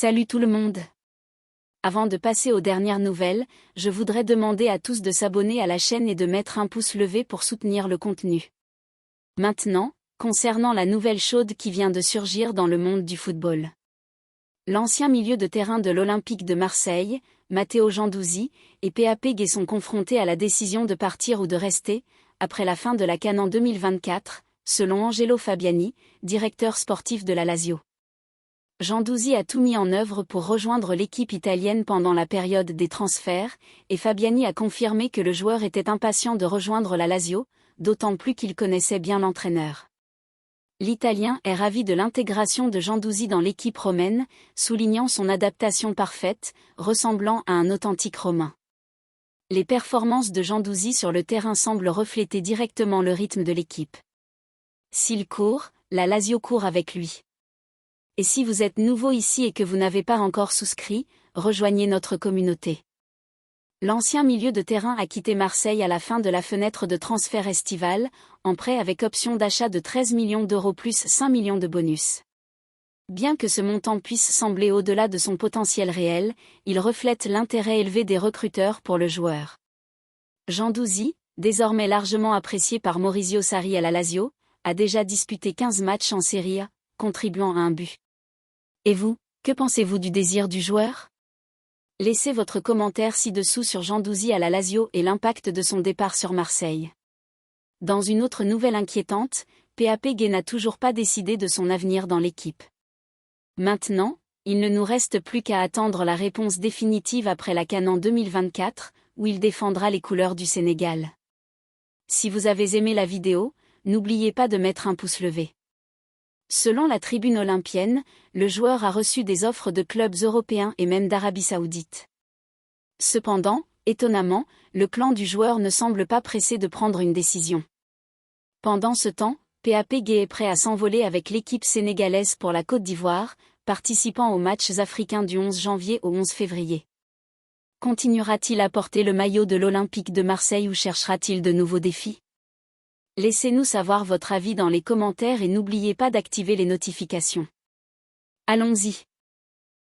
Salut tout le monde! Avant de passer aux dernières nouvelles, je voudrais demander à tous de s'abonner à la chaîne et de mettre un pouce levé pour soutenir le contenu. Maintenant, concernant la nouvelle chaude qui vient de surgir dans le monde du football. L'ancien milieu de terrain de l'Olympique de Marseille, Matteo Guendouzi, et PAP Gueye sont confrontés à la décision de partir ou de rester, après la fin de la CAN en 2024, selon Angelo Fabiani, directeur sportif de la Lazio. Guendouzi a tout mis en œuvre pour rejoindre l'équipe italienne pendant la période des transferts, et Fabiani a confirmé que le joueur était impatient de rejoindre la Lazio, d'autant plus qu'il connaissait bien l'entraîneur. L'Italien est ravi de l'intégration de Guendouzi dans l'équipe romaine, soulignant son adaptation parfaite, ressemblant à un authentique Romain. Les performances de Guendouzi sur le terrain semblent refléter directement le rythme de l'équipe. S'il court, la Lazio court avec lui. Et si vous êtes nouveau ici et que vous n'avez pas encore souscrit, rejoignez notre communauté. L'ancien milieu de terrain a quitté Marseille à la fin de la fenêtre de transfert estivale, en prêt avec option d'achat de 13 millions d'euros plus 5 millions de bonus. Bien que ce montant puisse sembler au-delà de son potentiel réel, il reflète l'intérêt élevé des recruteurs pour le joueur. Guendouzi, désormais largement apprécié par Maurizio Sarri à la Lazio, a déjà disputé 15 matchs en Serie A, contribuant à un but. Et vous, que pensez-vous du désir du joueur ? Laissez votre commentaire ci-dessous sur Guendouzi à la Lazio et l'impact de son départ sur Marseille. Dans une autre nouvelle inquiétante, PAP Gueye n'a toujours pas décidé de son avenir dans l'équipe. Maintenant, il ne nous reste plus qu'à attendre la réponse définitive après la CAN en 2024, où il défendra les couleurs du Sénégal. Si vous avez aimé la vidéo, n'oubliez pas de mettre un pouce levé. Selon la Tribune olympienne, le joueur a reçu des offres de clubs européens et même d'Arabie Saoudite. Cependant, étonnamment, le clan du joueur ne semble pas pressé de prendre une décision. Pendant ce temps, PAP Gueye est prêt à s'envoler avec l'équipe sénégalaise pour la Côte d'Ivoire, participant aux matchs africains du 11 janvier au 11 février. Continuera-t-il à porter le maillot de l'Olympique de Marseille ou cherchera-t-il de nouveaux défis ? Laissez-nous savoir votre avis dans les commentaires et n'oubliez pas d'activer les notifications. Allons-y.